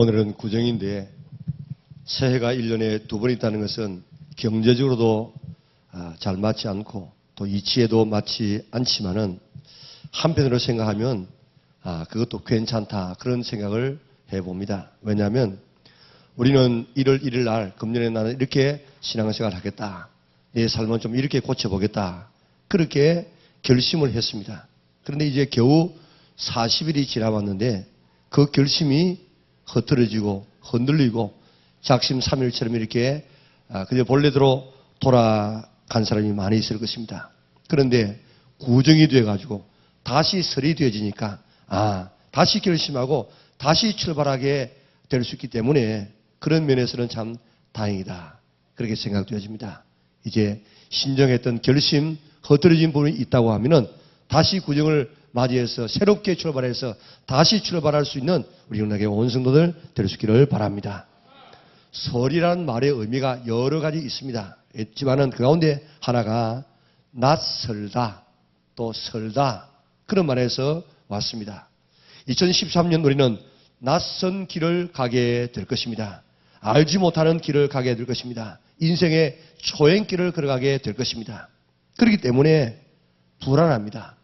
오늘은 구정인데 새해가 1년에 2번 있다는 것은 경제적으로도 잘 맞지 않고 또 이치에도 맞지 않지만은 한편으로 생각하면 그것도 괜찮다 그런 생각을 해봅니다. 왜냐하면 우리는 1월 1일 날 금년에 나는 이렇게 신앙생활을 하겠다. 내 삶은 좀 이렇게 고쳐보겠다. 그렇게 결심을 했습니다. 그런데 이제 겨우 40일이 지나왔는데 그 결심이 흐트러지고 흔들리고 작심삼일처럼 이렇게 그저 본래대로 돌아간 사람이 많이 있을 것입니다. 그런데 구정이 돼가지고 다시 설이 되어지니까 다시 결심하고 다시 출발하게 될 수 있기 때문에 그런 면에서는 참 다행이다. 그렇게 생각되어집니다. 이제 신정했던 결심, 흐트러진 부분이 있다고 하면은 다시 구정을 맞이해서 새롭게 출발해서 다시 출발할 수 있는 우리 영락의 온 성도들 될 수 있기를 바랍니다. 설이라는 말의 의미가 여러 가지 있습니다. 있지만은 그 가운데 하나가 낯설다, 또 설다 그런 말에서 왔습니다. 2013년 우리는 낯선 길을 가게 될 것입니다. 알지 못하는 길을 가게 될 것입니다. 인생의 초행길을 걸어가게 될 것입니다. 그렇기 때문에 불안합니다.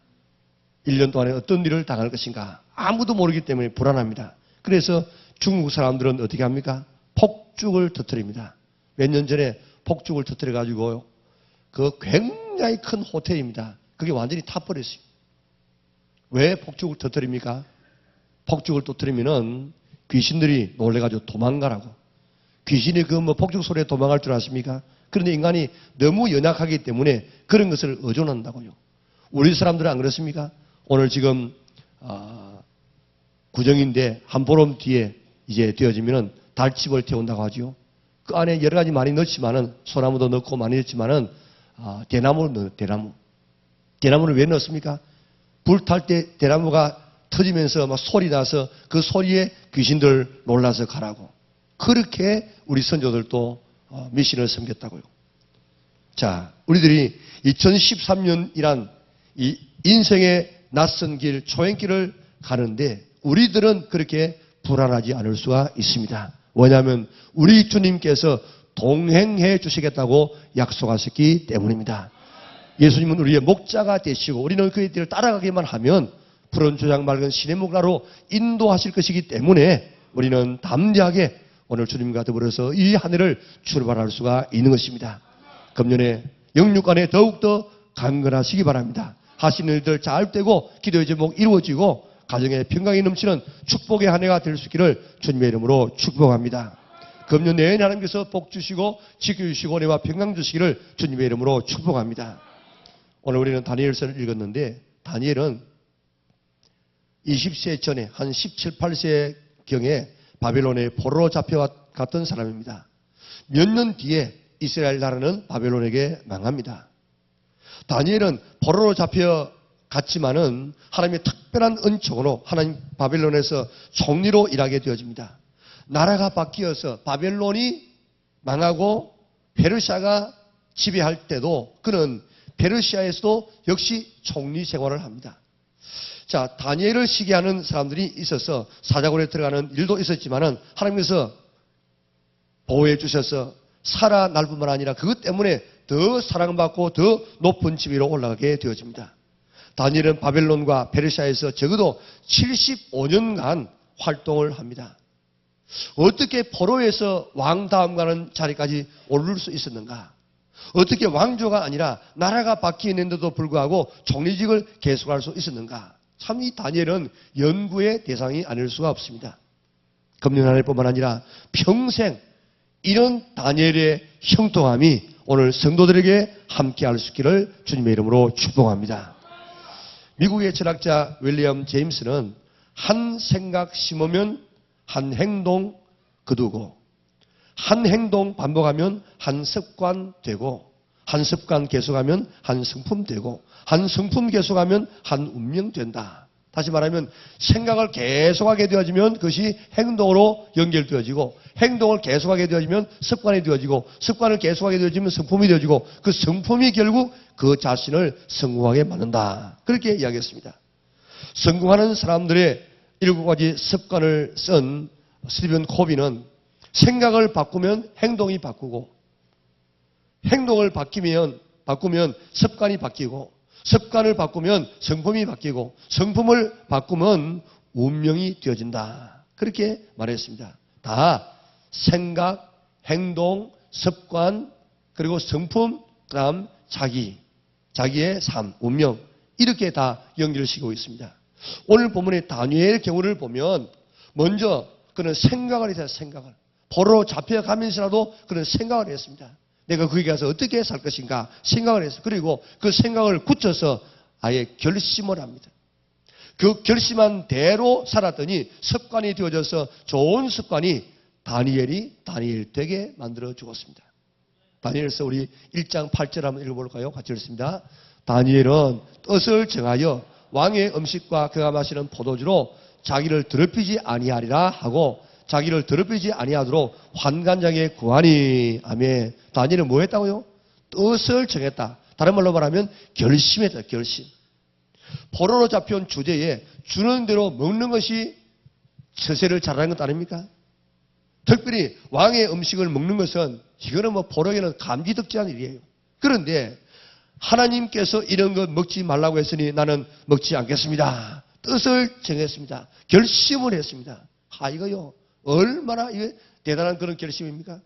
1년 동안에 어떤 일을 당할 것인가 아무도 모르기 때문에 불안합니다. 그래서 중국 사람들은 어떻게 합니까? 폭죽을 터뜨립니다. 몇 년 전에 폭죽을 터뜨려가지고 그 굉장히 큰 호텔입니다. 그게 완전히 타버렸어요. 왜 폭죽을 터뜨립니까? 폭죽을 터뜨리면은 귀신들이 놀래가지고 도망가라고. 귀신이 그 폭죽 소리에 도망갈 줄 아십니까? 그런데 인간이 너무 연약하기 때문에 그런 것을 의존한다고요. 우리 사람들은 안 그렇습니까? 오늘 지금 구정인데 한 보름 뒤에 이제 되어지면은 달집을 태운다고 하죠. 그 안에 여러 가지 많이 넣지만은 소나무도 넣고 많이 넣지만은 대나무를 넣어요. 대나무를 왜 넣습니까? 불 탈 때 대나무가 터지면서 막 소리 나서 그 소리에 귀신들 놀라서 가라고. 그렇게 우리 선조들도 미신을 섬겼다고요. 자, 우리들이 2013년이란 이 인생의 낯선 길, 초행길을 가는데 우리들은 그렇게 불안하지 않을 수가 있습니다. 왜냐하면 우리 주님께서 동행해 주시겠다고 약속하셨기 때문입니다. 예수님은 우리의 목자가 되시고 우리는 그의 뒤를 따라가기만 하면 푸른 조장 맑은 시냇 목라로 인도하실 것이기 때문에 우리는 담대하게 오늘 주님과 더불어서 이 한 해를 출발할 수가 있는 것입니다. 금년에 영육간에 더욱더 강건하시기 바랍니다. 하시는 일들 잘 되고 기도의 제목 이루어지고 가정에 평강이 넘치는 축복의 한 해가 될 수 있기를 주님의 이름으로 축복합니다. 금년 내내 하나님께서 복 주시고 지켜주시고 은혜와 평강 주시기를 주님의 이름으로 축복합니다. 오늘 우리는 다니엘서를 읽었는데 다니엘은 20세 전에 한 17, 18세경에 바벨론에 포로로 잡혀갔던 사람입니다. 몇 년 뒤에 이스라엘 나라는 바벨론에게 망합니다. 다니엘은 포로로 잡혀갔지만은 하나님의 특별한 은총으로 하나님 바벨론에서 총리로 일하게 되어집니다. 나라가 바뀌어서 바벨론이 망하고 페르시아가 지배할 때도 그는 페르시아에서도 역시 총리 생활을 합니다. 자, 다니엘을 시기하는 사람들이 있어서 사자굴에 들어가는 일도 있었지만은 하나님께서 보호해 주셔서 살아날 뿐만 아니라 그것 때문에 더 사랑받고 더 높은 지위로 올라가게 되어집니다. 다니엘은 바벨론과 페르시아에서 적어도 75년간 활동을 합니다. 어떻게 포로에서 왕 다음 가는 자리까지 오를 수 있었는가? 어떻게 왕조가 아니라 나라가 바뀌었는데도 불구하고 총리직을 계속할 수 있었는가? 참 이 다니엘은 연구의 대상이 아닐 수가 없습니다. 금년 한 해뿐만 아니라 평생 이런 다니엘의 형통함이 오늘 성도들에게 함께할 수 있기를 주님의 이름으로 축복합니다. 미국의 철학자 윌리엄 제임스는 한 생각 심으면 한 행동 거두고 한 행동 반복하면 한 습관 되고 한 습관 계속하면 한 성품 되고 한 성품 계속하면 한 운명 된다. 다시 말하면 생각을 계속하게 되어지면 그것이 행동으로 연결되어지고 행동을 계속하게 되어지면 습관이 되어지고 습관을 계속하게 되어지면 성품이 되어지고 그 성품이 결국 그 자신을 성공하게 만든다. 그렇게 이야기했습니다. 성공하는 사람들의 7가지 습관을 쓴 스티븐 코비는 생각을 바꾸면 행동이 바꾸고, 행동을 바꾸면 습관이 바뀌고, 습관을 바꾸면 성품이 바뀌고, 성품을 바꾸면 운명이 되어진다. 그렇게 말했습니다. 다 생각, 행동, 습관, 그리고 성품, 그 다음 자기의 삶, 운명, 이렇게 다 연결시키고 있습니다. 오늘 본문의 다니엘의 경우를 보면 먼저 그는 생각을 했어요. 생각을. 포로로 잡혀가면서라도 그는 생각을 했습니다. 내가 거기 가서 어떻게 살 것인가 생각을 했어요. 그리고 그 생각을 굳혀서 아예 결심을 합니다. 그 결심한 대로 살았더니 습관이 되어져서 좋은 습관이 다니엘이 다니엘 되게 만들어 주었습니다. 다니엘서 우리 1장 8절 한번 읽어볼까요? 같이 읽습니다. 다니엘은 뜻을 정하여 왕의 음식과 그가 마시는 포도주로 자기를 더럽히지 아니하리라 하고 자기를 더럽히지 아니하도록 환관장에 구하니. 아멘. 다니엘은 뭐 했다고요? 뜻을 정했다. 다른 말로 말하면 결심했다. 결심. 포로로 잡혀온 주제에 주는 대로 먹는 것이 처세를 잘하는 것 아닙니까? 특별히 왕의 음식을 먹는 것은 이거는 뭐 포로에게는 감지덕지한 일이에요. 그런데 하나님께서 이런 것 먹지 말라고 했으니 나는 먹지 않겠습니다. 뜻을 정했습니다. 결심을 했습니다. 이거요. 얼마나 대단한 그런 결심입니까?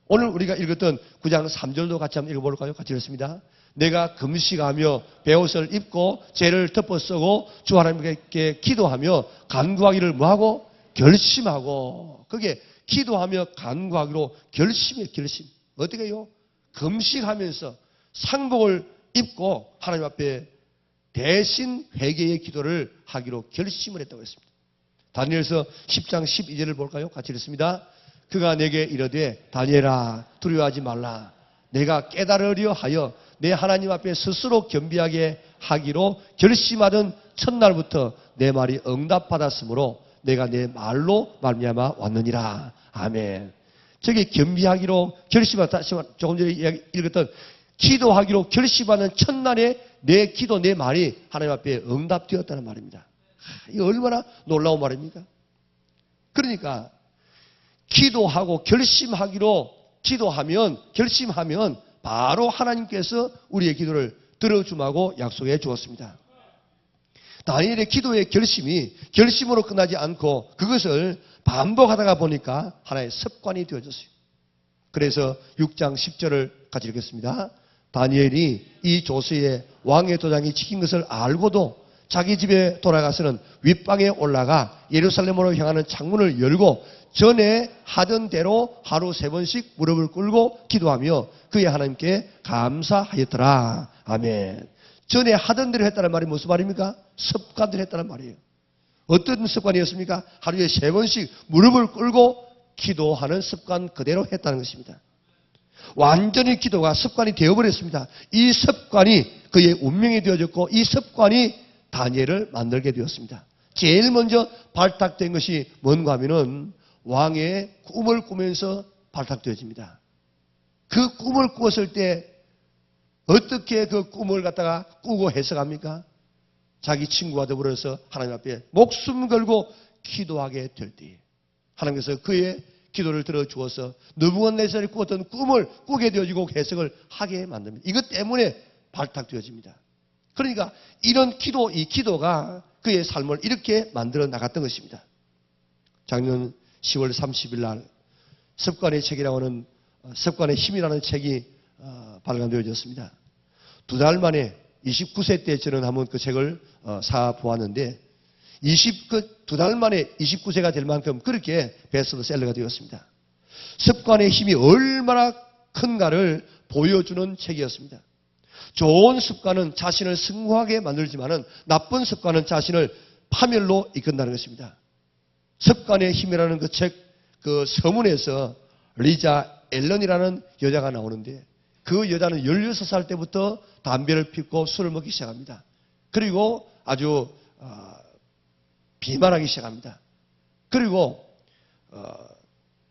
오늘 우리가 읽었던 9장 3절도 같이 한번 읽어볼까요? 같이 읽습니다. 내가 금식하며 베옷을 입고 죄를 덮어 쓰고 주 하나님께 기도하며 간구하기를 뭐하고? 결심하고. 그게 기도하며 간구하기로 결심이에요. 결심. 어떻게 해요? 금식하면서 상복을 입고 하나님 앞에 대신 회개의 기도를 하기로 결심을 했다고 했습니다. 다니엘서 10장 12절을 볼까요? 같이 읽습니다. 그가 내게 이르되 다니엘아 두려워하지 말라. 내가 깨달으려 하여 내 하나님 앞에 스스로 겸비하게 하기로 결심하던 첫날부터 내 말이 응답받았으므로 내가 내 말로 말미암아 왔느니라. 아멘. 저기 겸비하기로 결심하다. 조금 전에 읽었던 기도하기로 결심하는 첫날에 내 기도, 내 말이 하나님 앞에 응답되었다는 말입니다. 이 얼마나 놀라운 말입니까? 그러니까 기도하고 결심하기로 결심하면 바로 하나님께서 우리의 기도를 들어줌하고 약속해 주었습니다. 다니엘의 기도의 결심으로 끝나지 않고 그것을 반복하다가 보니까 하나의 습관이 되어졌어요. 그래서 6장 10절을 같이 읽겠습니다. 다니엘이 이 조서에 왕의 도장이 찍힌 것을 알고도 자기 집에 돌아가서는 윗방에 올라가 예루살렘으로 향하는 창문을 열고 전에 하던 대로 하루 3번씩 무릎을 꿇고 기도하며 그의 하나님께 감사하였더라. 아멘. 전에 하던 대로 했다는 말이 무슨 말입니까? 습관대로 했다는 말이에요. 어떤 습관이었습니까? 하루에 3번씩 무릎을 꿇고 기도하는 습관 그대로 했다는 것입니다. 완전히 기도가 습관이 되어버렸습니다. 이 습관이 그의 운명이 되어졌고 이 습관이 다니엘을 만들게 되었습니다. 제일 먼저 발탁된 것이 뭔가 하면은 왕의 꿈을 꾸면서 발탁되어집니다. 그 꿈을 꾸었을 때 어떻게 그 꿈을 갖다가 꾸고 해석합니까? 자기 친구와 더불어서 하나님 앞에 목숨 걸고 기도하게 될 때 하나님께서 그의 기도를 들어주어서 느부갓네살이 꾸었던 꿈을 꾸게 되어지고 해석을 하게 만듭니다. 이것 때문에 발탁되어집니다. 그러니까 이런 기도, 이 기도가 그의 삶을 이렇게 만들어 나갔던 것입니다. 작년 10월 30일 날 습관의 책이라고 하는 습관의 힘이라는 책이 발간되어졌습니다. 2달 만에 29세 때 저는 한번 그 책을 사 보았는데 2달 만에 29세가 될 만큼 그렇게 베스트셀러가 되었습니다. 습관의 힘이 얼마나 큰가를 보여주는 책이었습니다. 좋은 습관은 자신을 승화하게 만들지만은 나쁜 습관은 자신을 파멸로 이끈다는 것입니다. 습관의 힘이라는 그 책, 그 서문에서 리자 앨런이라는 여자가 나오는데 그 여자는 16살 때부터 담배를 피우고 술을 먹기 시작합니다. 그리고 아주 비만하기 시작합니다. 그리고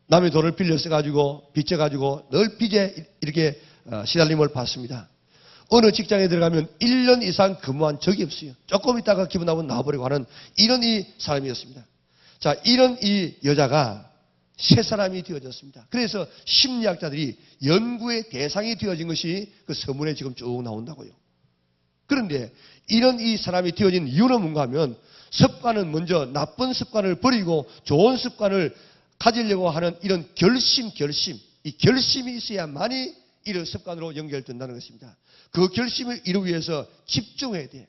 남의 돈을 빌려 써가지고 빚져가지고 늘 빚에 이렇게 시달림을 받습니다. 어느 직장에 들어가면 1년 이상 근무한 적이 없어요. 조금 있다가 기분 나쁘면 나와버리고 하는 이런 이 사람이었습니다. 자, 이런 이 여자가 새 사람이 되어졌습니다. 그래서 심리학자들이 연구의 대상이 되어진 것이 그 서문에 지금 쭉 나온다고요. 그런데 이런 이 사람이 되어진 이유는 뭔가 하면 습관은 먼저 나쁜 습관을 버리고 좋은 습관을 가지려고 하는 이런 결심, 이 결심이 있어야만이 이런 습관으로 연결된다는 것입니다. 그 결심을 이루기 위해서 집중해야 돼.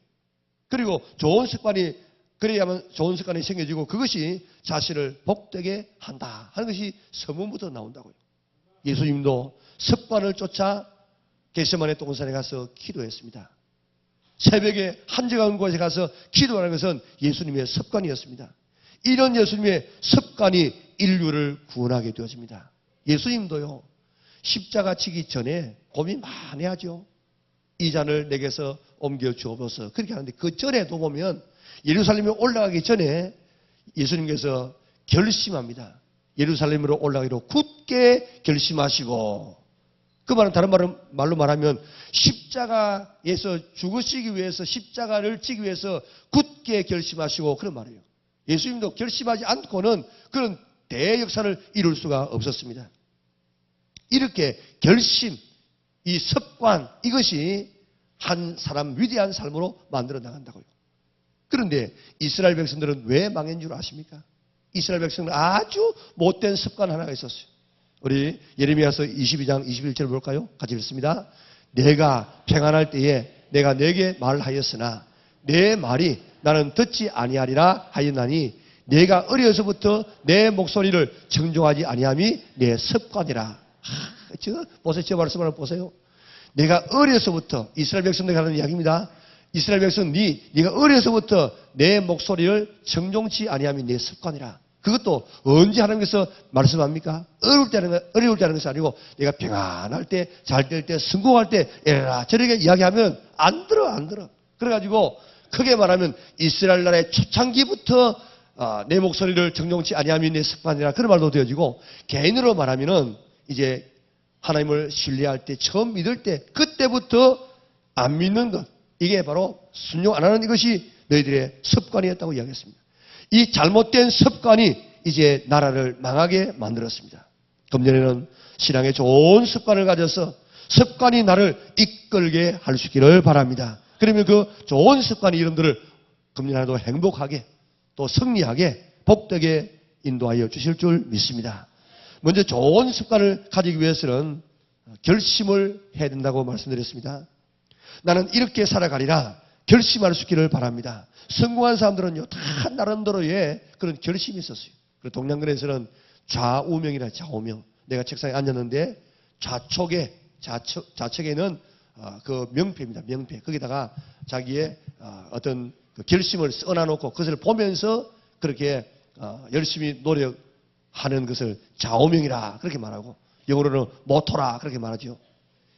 그리고 좋은 습관이 그래야만 좋은 습관이 생겨지고 그것이 자신을 복되게 한다 하는 것이 서문부터 나온다고요. 예수님도 습관을 쫓아 겟세마네 동산에 가서 기도했습니다. 새벽에 한적한 곳에 가서 기도하는 것은 예수님의 습관이었습니다. 이런 예수님의 습관이 인류를 구원하게 되어집니다. 예수님도요, 십자가 지기 전에 고민 많이 하죠. 이 잔을 내게서 옮겨 주옵소서. 그렇게 하는데 그 전에도 보면 예루살렘에 올라가기 전에 예수님께서 결심합니다. 예루살렘으로 올라가기로 굳게 결심하시고, 그 말은 다른 말로 말하면 십자가에서 죽으시기 위해서, 십자가를 지기 위해서 굳게 결심하시고 그런 말이에요. 예수님도 결심하지 않고는 그런 대역사를 이룰 수가 없었습니다. 이렇게 결심, 이 습관, 이것이 한 사람 위대한 삶으로 만들어 나간다고요. 그런데 이스라엘 백성들은 왜 망한 줄 아십니까? 이스라엘 백성들은 아주 못된 습관 하나가 있었어요. 우리 예레미야서 22장 21절 볼까요? 같이 읽습니다. 내가 평안할 때에 내가 내게 말하였으나 내 말이 나는 듣지 아니하리라 하였나니 내가 어려서부터 내 목소리를 청종하지 아니함이 내 습관이라. 보세요. 저 말씀을 보세요. 내가 어려서부터, 이스라엘 백성들에게 하는 이야기입니다. 이스라엘 백성, 네가 어려서부터 내 목소리를 청종치 아니함이 내 습관이라. 그것도 언제 하나님께서 말씀합니까? 어려울 때 하는 것이 아니고 내가 평안할 때, 잘 될 때, 성공할 때 이래라 저렇게 이야기하면 안 들어. 그래가지고 크게 말하면 이스라엘 나라의 초창기부터 내 목소리를 청종치 아니함이 내 습관이라 그런 말도 되어지고, 개인으로 말하면은 이제 하나님을 신뢰할 때, 처음 믿을 때, 그때부터 안 믿는 것, 이게 바로 순종 안 하는 이것이 너희들의 습관이었다고 이야기했습니다. 이 잘못된 습관이 이제 나라를 망하게 만들었습니다. 금년에는 신앙에 좋은 습관을 가져서 습관이 나를 이끌게 할 수 있기를 바랍니다. 그러면 그 좋은 습관이 여러분들을 금년에도 행복하게 또 승리하게 복되게 인도하여 주실 줄 믿습니다. 먼저 좋은 습관을 가지기 위해서는 결심을 해야 된다고 말씀드렸습니다. 나는 이렇게 살아가리라 결심할 수 있기를 바랍니다. 성공한 사람들은요, 다 나름대로의 그런 결심이 있었어요. 그리고 동양권에서는 좌우명이라 좌우명. 내가 책상에 앉았는데 좌측에는 그 명패입니다. 명패. 거기다가 자기의 어떤 그 결심을 써놔놓고 그것을 보면서 그렇게 열심히 노력하는 것을 좌우명이라 그렇게 말하고, 영어로는 모토라 그렇게 말하죠.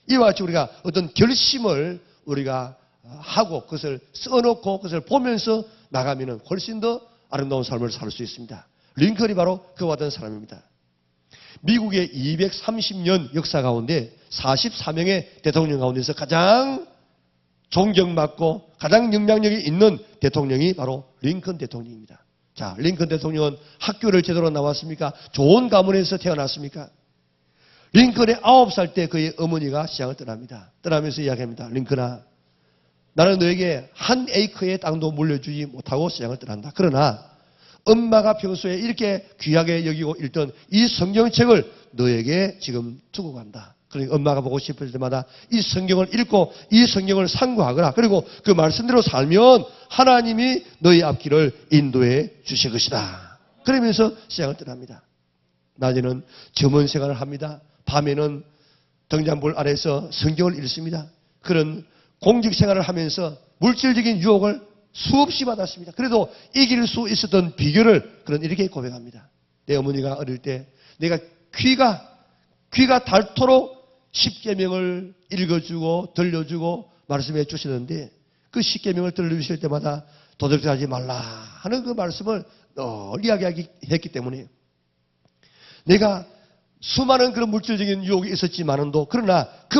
이와 같이 우리가 어떤 결심을 우리가 하고 그것을 써놓고 그것을 보면서 나가면은 훨씬 더 아름다운 삶을 살 수 있습니다. 링컨이 바로 그와 같은 사람입니다. 미국의 230년 역사 가운데 44명의 대통령 가운데서 가장 존경받고 가장 영향력이 있는 대통령이 바로 링컨 대통령입니다. 자, 링컨 대통령은 학교를 제대로 나왔습니까? 좋은 가문에서 태어났습니까? 링컨의 9살 때 그의 어머니가 시장을 떠납니다. 떠나면서 이야기합니다. 링컨아, 나는 너에게 한 에이커의 땅도 물려주지 못하고 시장을 떠난다. 그러나 엄마가 평소에 이렇게 귀하게 여기고 읽던 이 성경책을 너에게 지금 두고 간다. 그러니까 엄마가 보고 싶을 때마다 이 성경을 읽고 이 성경을 상고하거라. 그리고 그 말씀대로 살면 하나님이 너희 앞길을 인도해 주실 것이다. 그러면서 시장을 떠납니다. 낮에는 점원 생활을 합니다. 밤에는 등잔불 아래서 성경을 읽습니다. 그런 공직 생활을 하면서 물질적인 유혹을 수없이 받았습니다. 그래도 이길 수 있었던 비결을 그런 이렇게 고백합니다. 내 어머니가 어릴 때 내가 귀가 닳도록 십계명을 읽어주고 들려주고 말씀해 주시는데 그 십계명을 들려주실 때마다 도둑질하지 말라 하는 그 말씀을 늘 이야기했기 때문에 내가 수많은 그런 물질적인 유혹이 있었지만도 그러나 그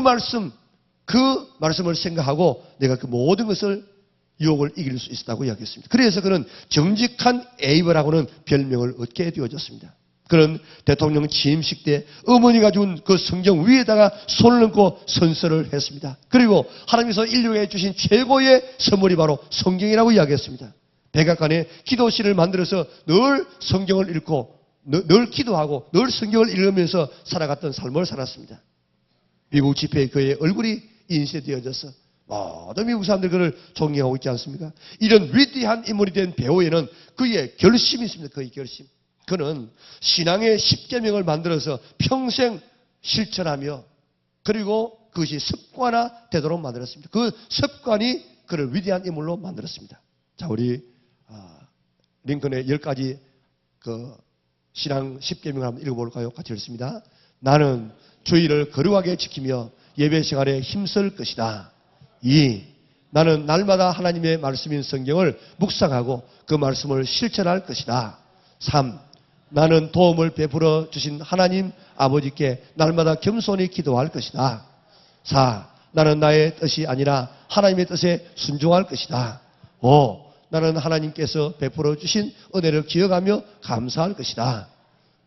말씀을 생각하고 내가 그 모든 것을 유혹을 이길 수 있었다고 이야기했습니다. 그래서 그는 정직한 에이브라고는 별명을 얻게 되어졌습니다. 그는 대통령 취임식 때 어머니가 준 그 성경 위에다가 손을 얹고 선서를 했습니다. 그리고 하나님께서 인류에 주신 최고의 선물이 바로 성경이라고 이야기했습니다. 백악관에 기도실을 만들어서 늘 성경을 읽고 늘 기도하고 늘 성경을 읽으면서 살아갔던 삶을 살았습니다. 미국 집회에 그의 얼굴이 인쇄되어져서 모든 미국 사람들이 그를 존경하고 있지 않습니까? 이런 위대한 인물이 된 배우에는 그의 결심이 있습니다. 그의 결심. 그는 신앙의 10계명을 만들어서 평생 실천하며 그리고 그것이 습관화되도록 만들었습니다. 그 습관이 그를 위대한 인물로 만들었습니다. 자, 우리 링컨의 10가지 그 신앙 10계명을 한번 읽어볼까요? 같이 읽습니다. 나는 주의를 거룩하게 지키며 예배 생활에 힘쓸 것이다. 2. 나는 날마다 하나님의 말씀인 성경을 묵상하고 그 말씀을 실천할 것이다. 3. 나는 도움을 베풀어 주신 하나님 아버지께 날마다 겸손히 기도할 것이다. 4. 나는 나의 뜻이 아니라 하나님의 뜻에 순종할 것이다. 5. 나는 하나님께서 베풀어 주신 은혜를 기억하며 감사할 것이다.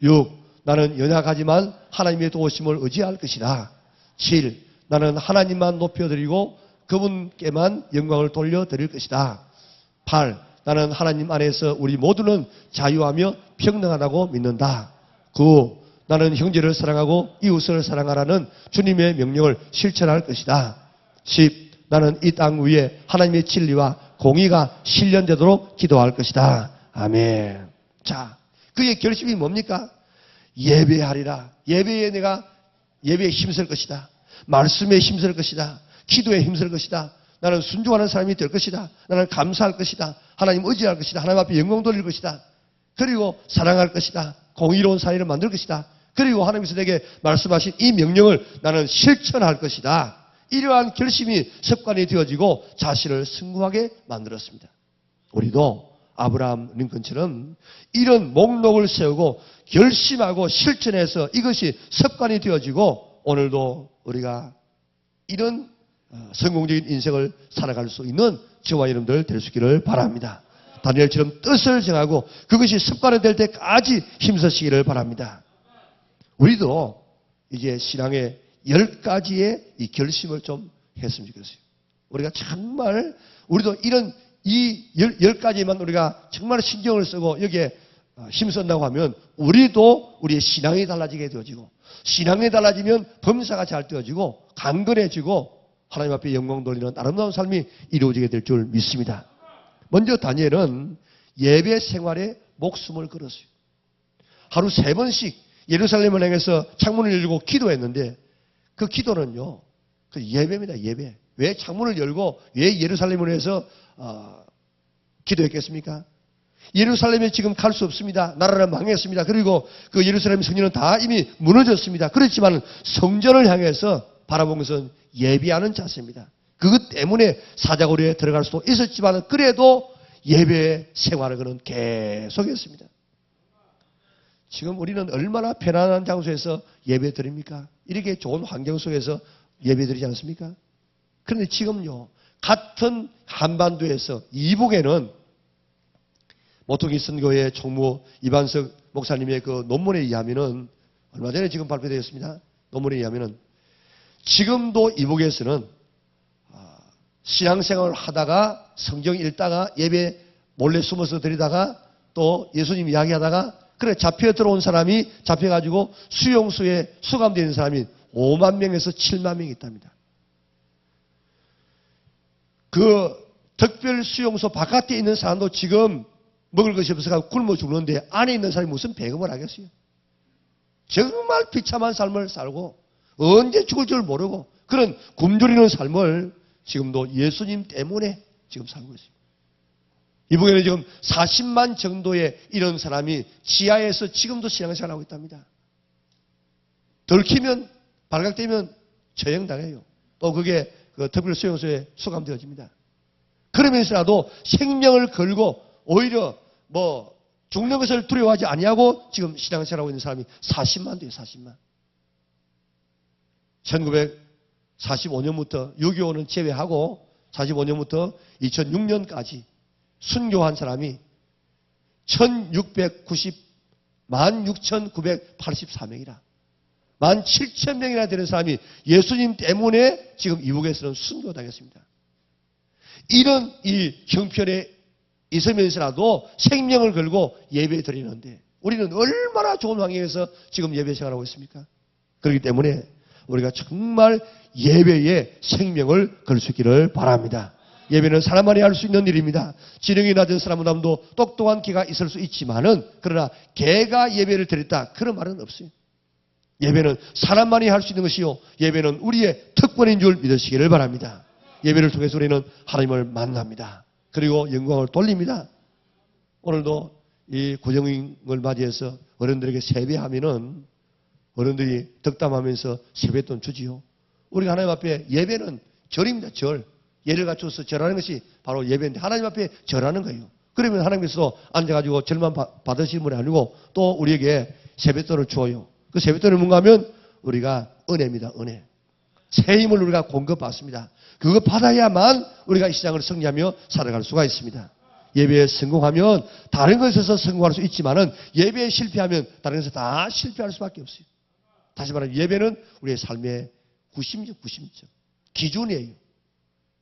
6. 나는 연약하지만 하나님의 도우심을 의지할 것이다. 7. 나는 하나님만 높여드리고 그분께만 영광을 돌려드릴 것이다. 8. 나는 하나님 안에서 우리 모두는 자유하며 평등하다고 믿는다. 9. 나는 형제를 사랑하고 이웃을 사랑하라는 주님의 명령을 실천할 것이다. 10. 나는 이 땅 위에 하나님의 진리와 공의가 실현되도록 기도할 것이다. 아멘. 자, 그의 결심이 뭡니까? 예배하리라. 예배에 힘쓸 것이다. 말씀에 힘쓸 것이다. 기도에 힘쓸 것이다. 나는 순종하는 사람이 될 것이다. 나는 감사할 것이다. 하나님 의지할 것이다. 하나님 앞에 영광 돌릴 것이다. 그리고 사랑할 것이다. 공의로운 사회를 만들 것이다. 그리고 하나님께서 내게 말씀하신 이 명령을 나는 실천할 것이다. 이러한 결심이 습관이 되어지고 자신을 승부하게 만들었습니다. 우리도 아브라함 링컨처럼 이런 목록을 세우고 결심하고 실천해서 이것이 습관이 되어지고 오늘도 우리가 이런 성공적인 인생을 살아갈 수 있는 저와 여러분들 될 수 있기를 바랍니다. 다니엘처럼 뜻을 정하고 그것이 습관이 될 때까지 힘쓰시기를 바랍니다. 우리도 이제 신앙의 10가지의 이 결심을 좀 했으면 좋겠어요. 우리가 정말 우리도 이런 이 10가지만 우리가 정말 신경을 쓰고 여기에 힘쓴다고 하면 우리도 우리의 신앙이 달라지게 되어지고 신앙이 달라지면 범사가 잘 되어지고 강건해지고 하나님 앞에 영광 돌리는 아름다운 삶이 이루어지게 될 줄 믿습니다. 먼저 다니엘은 예배 생활에 목숨을 걸었어요. 하루 3번씩 예루살렘을 향해서 창문을 열고 기도했는데 그 기도는요, 그 예배입니다. 예배. 왜 창문을 열고 왜 예루살렘을 해서 기도했겠습니까? 예루살렘에 지금 갈 수 없습니다. 나라는 망했습니다. 그리고 그 예루살렘 성전은 다 이미 무너졌습니다. 그렇지만 성전을 향해서 바라본 것은 예배하는 자세입니다. 그것 때문에 사자고리에 들어갈 수도 있었지만 그래도 예배 생활을 그는 계속했습니다. 지금 우리는 얼마나 편안한 장소에서 예배 드립니까? 이렇게 좋은 환경 속에서 예배 드리지 않습니까? 그런데 지금요, 같은 한반도에서 이북에는 모퉁이 선교회 총무 이반석 목사님의 그 논문에 의하면은 얼마 전에 지금 발표되었습니다. 논문에 의하면은 지금도 이북에서는 신앙생활을 하다가 성경 읽다가 예배 몰래 숨어서 드리다가 또 예수님 이야기하다가 그래 잡혀 들어온 사람이 잡혀가지고 수용소에 수감되는 사람이 5만 명에서 7만 명이 있답니다. 그 특별 수용소 바깥에 있는 사람도 지금 먹을 것이 없어서 굶어 죽는데 안에 있는 사람이 무슨 배급을 하겠어요? 정말 비참한 삶을 살고 언제 죽을 줄 모르고 그런 굶주리는 삶을 지금도 예수님 때문에 지금 살고 있습니다. 이북에는 지금 40만 정도의 이런 사람이 지하에서 지금도 신앙생활을 하고 있답니다. 들키면 발각되면 처형당해요. 또 그게 그 특별 수용소에 수감되어집니다. 그러면서라도 생명을 걸고 오히려 죽는 것을 두려워하지 아니하고 지금 신앙생활하고 있는 사람이 40만 돼요. 40만. 1945년부터 6.25는 제외하고 45년부터 2006년까지 순교한 사람이 1694명이라. 17,000명이나 되는 사람이 예수님 때문에 지금 이북에서는 순교당했습니다. 이런 이 형편에 있으면서라도 생명을 걸고 예배 드리는데 우리는 얼마나 좋은 환경에서 지금 예배 생활하고 있습니까? 그렇기 때문에 우리가 정말 예배에 생명을 걸 수 있기를 바랍니다. 예배는 사람만이 할 수 있는 일입니다. 지능이 낮은 사람도 똑똑한 개가 있을 수 있지만은 그러나 개가 예배를 드렸다 그런 말은 없어요. 예배는 사람만이 할 수 있는 것이요 예배는 우리의 특권인 줄 믿으시기를 바랍니다. 예배를 통해서 우리는 하나님을 만납니다. 그리고 영광을 돌립니다. 오늘도 이 구정을 맞이해서 어른들에게 세배하면은 어른들이 덕담하면서 세뱃돈 주지요. 우리가 하나님 앞에 예배는 절입니다. 절. 예를 갖춰서 절하는 것이 바로 예배인데 하나님 앞에 절하는 거예요. 그러면 하나님께서 앉아가지고 절만 받으시는 분이 아니고 또 우리에게 세뱃돈을 줘요. 그 세뱃돈이 뭔가 하면 우리가 은혜입니다. 은혜. 새 힘을 우리가 공급받습니다. 그거 받아야만 우리가 이 시장을 승리하며 살아갈 수가 있습니다. 예배에 성공하면 다른 것에서 성공할 수 있지만은 예배에 실패하면 다른 것에서 다 실패할 수밖에 없어요. 다시 말하면 예배는 우리의 삶의 90점, 기준이에요.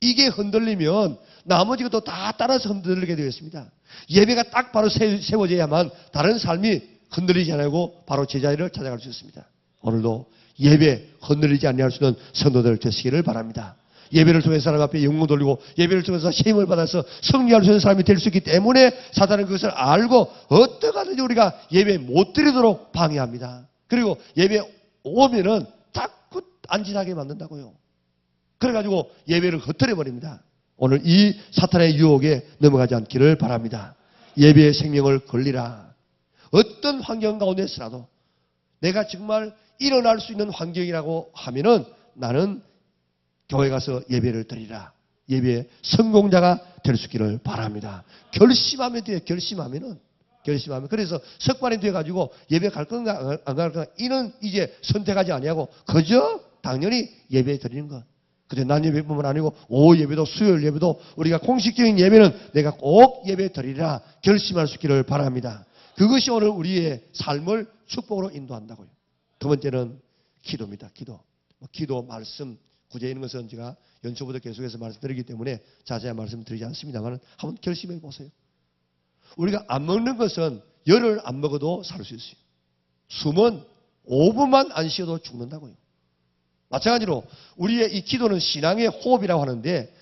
이게 흔들리면 나머지 것도 다 따라서 흔들리게 되었습니다. 예배가 딱 바로 세워져야만 다른 삶이 흔들리지 않고 바로 제자리를 찾아갈 수 있습니다. 오늘도 예배 흔들리지 않게 수 있는 성도들 되시기를 바랍니다. 예배를 통해서 사람 앞에 영광 돌리고 예배를 통해서 힘을 받아서 승리할 수 있는 사람이 될 수 있기 때문에 사단은 그것을 알고 어떻게 하든지 우리가 예배 못 드리도록 방해합니다. 그리고 예배 오면은 자꾸 안진하게 만든다고요. 그래가지고 예배를 흩어려 버립니다. 오늘 이 사탄의 유혹에 넘어가지 않기를 바랍니다. 예배의 생명을 걸리라. 어떤 환경 가운데서라도 내가 정말 일어날 수 있는 환경이라고 하면은 나는 교회 가서 예배를 드리라. 예배의 성공자가 될 수 있기를 바랍니다. 결심하면 돼요. 결심하면. 그래서 석관이 돼가지고 예배 갈 건가 안 갈 건가 이는 이제 선택하지 아니하고 그저 당연히 예배 드리는 것. 근데 난 예배뿐만 아니고 오후 예배도 수요일 예배도 우리가 공식적인 예배는 내가 꼭 예배 드리라 결심할 수 있기를 바랍니다. 그것이 오늘 우리의 삶을 축복으로 인도한다고요. 두 번째는 기도입니다. 기도 말씀 구제에 있는 것은 제가 연초부터 계속해서 말씀드리기 때문에 자세한 말씀 드리지 않습니다만 한번 결심해 보세요. 우리가 안 먹는 것은 열흘 안 먹어도 살 수 있어요. 숨은 5분만 안 쉬어도 죽는다고요. 마찬가지로 우리의 이 기도는 신앙의 호흡이라고 하는데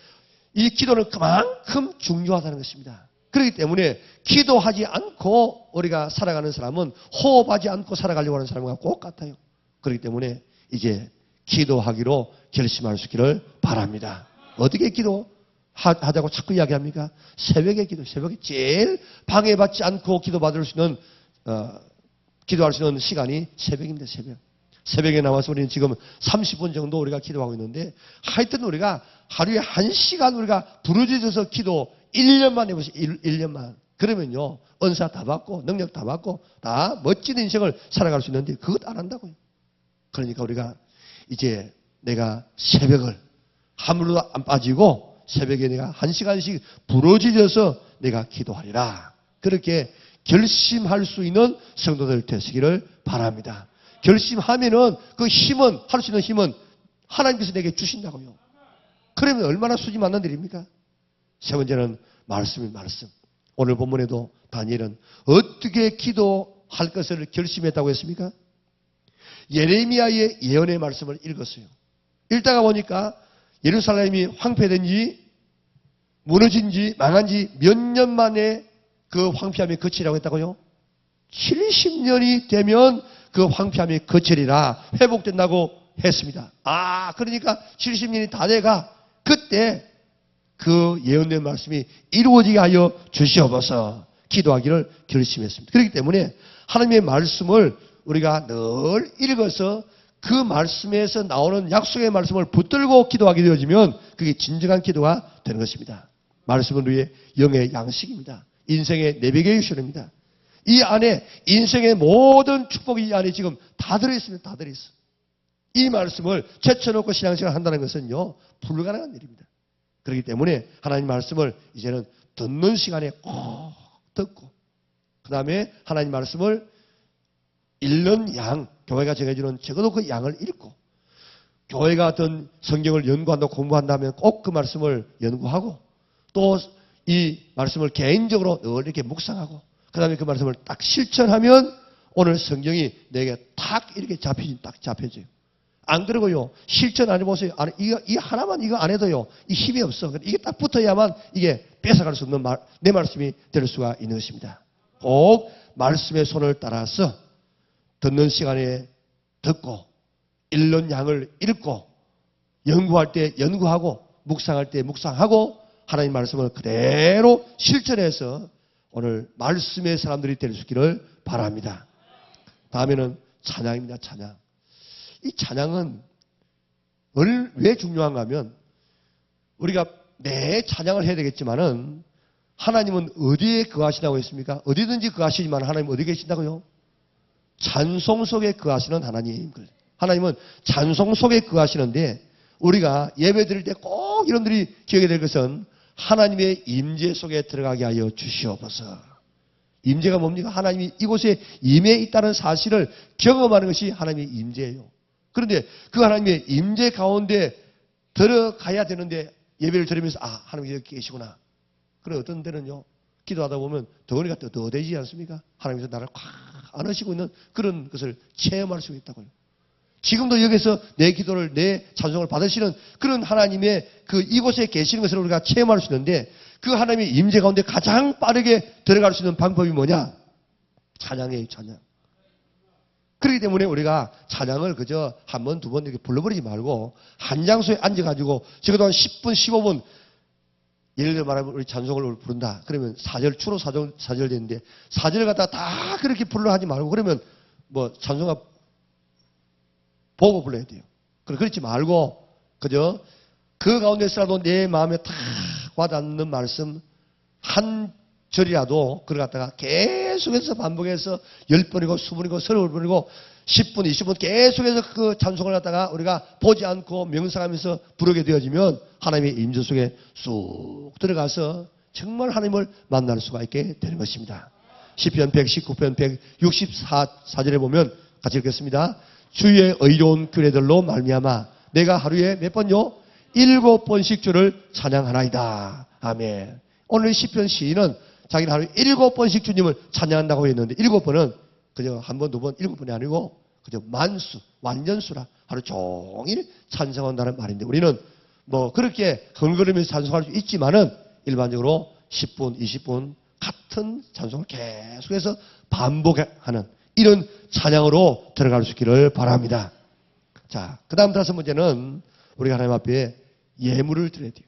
이 기도는 그만큼 중요하다는 것입니다. 그렇기 때문에 기도하지 않고 우리가 살아가는 사람은 호흡하지 않고 살아가려고 하는 사람과 꼭 같아요. 그렇기 때문에 이제 기도하기로 결심할 수 있기를 바랍니다. 어떻게 기도하자고 자꾸 이야기합니까? 새벽에 기도. 새벽에 제일 방해받지 않고 기도받을 수 있는 기도할 수 있는 시간이 새벽입니다. 새벽에 나와서 우리는 지금 30분 정도 우리가 기도하고 있는데 하여튼 우리가 하루에 1시간 우리가 부르짖어서 기도 1년만 해보세요. 1년만. 그러면요. 은사 다 받고 능력 다 받고 다 멋진 인생을 살아갈 수 있는데 그것 안 한다고요. 그러니까 우리가 이제 내가 새벽을 하루도 안 빠지고 새벽에 내가 1시간씩 부르짖어서 내가 기도하리라. 그렇게 결심할 수 있는 성도들 되시기를 바랍니다. 결심하면은 그 힘은, 할 수 있는 힘은 하나님께서 내게 주신다고요. 그러면 얼마나 수지 맞는 일입니까? 세 번째는 말씀이 말씀. 오늘 본문에도 다니엘은 어떻게 기도할 것을 결심했다고 했습니까? 예레미야의 예언의 말씀을 읽었어요. 읽다가 보니까 예루살렘이 황폐된 지, 무너진 지, 망한 지 몇 년 만에 그 황폐함이 그치라고 했다고요? 70년이 되면 그 황폐함이 그치리라 회복된다고 했습니다. 그러니까 70년이 다 돼가 그때 그 예언된 말씀이 이루어지게 하여 주시옵소서 기도하기를 결심했습니다. 그렇기 때문에 하나님의 말씀을 우리가 늘 읽어서 그 말씀에서 나오는 약속의 말씀을 붙들고 기도하게 되어지면 그게 진정한 기도가 되는 것입니다. 말씀은 우리의 영의 양식입니다. 인생의 내비게이션입니다. 이 안에 인생의 모든 축복이 이 안에 지금 다 들어있습니다. 다 들어있어. 이 말씀을 제쳐놓고 신앙생활을 한다는 것은요 불가능한 일입니다. 그렇기 때문에 하나님 말씀을 이제는 듣는 시간에 꼭 듣고, 그 다음에 하나님 말씀을 읽는 양, 교회가 정해주는 적어도 그 양을 읽고, 교회가 어떤 성경을 연구한다, 공부한다면 꼭 그 말씀을 연구하고, 또 이 말씀을 개인적으로 늘 이렇게 묵상하고, 그 다음에 그 말씀을 딱 실천하면 오늘 성경이 내게 딱 이렇게 딱 잡혀져요. 안 그러고요, 실천 안 해보세요. 이 하나만 이거 안 해도요, 이 힘이 없어. 이게 딱 붙어야만 이게 뺏어갈 수 없는 내 말씀이 될 수가 있는 것입니다. 꼭 말씀의 손을 따라서 듣는 시간에 듣고, 읽는 양을 읽고, 연구할 때 연구하고, 묵상할 때 묵상하고, 하나님 말씀을 그대로 실천해서 오늘 말씀의 사람들이 될 수 있기를 바랍니다. 다음에는 찬양입니다. 찬양. 이 찬양은 왜 중요한가 하면, 우리가 내 찬양을 해야 되겠지만은 하나님은 어디에 거하시다고 했습니까? 어디든지 거하시지만 하나님은 어디 계신다고요? 찬송 속에 거하시는 하나님. 하나님은 찬송 속에 거하시는데, 우리가 예배 드릴 때 꼭 여러분들이 기억해야 될 것은 하나님의 임재 속에 들어가게 하여 주시옵소서. 임재가 뭡니까? 하나님이 이곳에 임해 있다는 사실을 경험하는 것이 하나님의 임재예요. 그런데 그 하나님의 임재 가운데 들어가야 되는데, 예배를 드리면서 하나님이 여기 계시구나. 그래, 어떤 때는요, 기도하다 보면 덩어리가 떠되지 않습니까? 하나님께서 나를 꽉 안으시고 있는 그런 것을 체험할 수 있다고요. 지금도 여기서 내 기도를, 내 찬송을 받으시는 그런 하나님의 그 이곳에 계시는 것을 우리가 체험할 수 있는데, 그 하나님의 임재 가운데 가장 빠르게 들어갈 수 있는 방법이 뭐냐? 찬양이에요, 찬양. 그렇기 때문에 우리가 찬양을 그저 한 번, 두 번 이렇게 불러버리지 말고, 한 장소에 앉아가지고 적어도 한 10분, 15분, 예를 들어 말하면 우리 찬송을 부른다. 그러면 4절, 주로 4절 되는데, 4절을 갖다가 다 그렇게 불러 하지 말고, 그러면 뭐 찬송가 보고 불러야 돼요. 그렇지 말고, 그저 그 가운데서라도 내 마음에 탁 와닿는 말씀 한 절이라도 그걸 갖다가 계속해서 반복해서 10번이고 20번이고 30번이고 10분, 20분 계속해서 그 찬송을 갖다가 우리가 보지 않고 명상하면서 부르게 되어지면 하나님의 임재 속에 쑥 들어가서 정말 하나님을 만날 수가 있게 되는 것입니다. 시편 119편 164절에 보면 같이 읽겠습니다. 주의 의로운 규례들로 말미암아 내가 하루에 몇 번요? 7번씩 주를 찬양하나이다. 아멘. 오늘 시편 시인은 자기는 하루에 7번씩 주님을 찬양한다고 했는데, 7번은 그저 한 번, 두 번, 7번이 아니고 그저 만수, 완전수라 하루 종일 찬송한다는 말인데, 우리는 뭐 그렇게 흥거리면서 찬송할 수 있지만은 일반적으로 10분, 20분 같은 찬송을 계속해서 반복하는 이런 찬양으로 들어갈 수 있기를 바랍니다. 자, 그 다음 5번째는 우리가 하나님 앞에 예물을 드려야 돼요.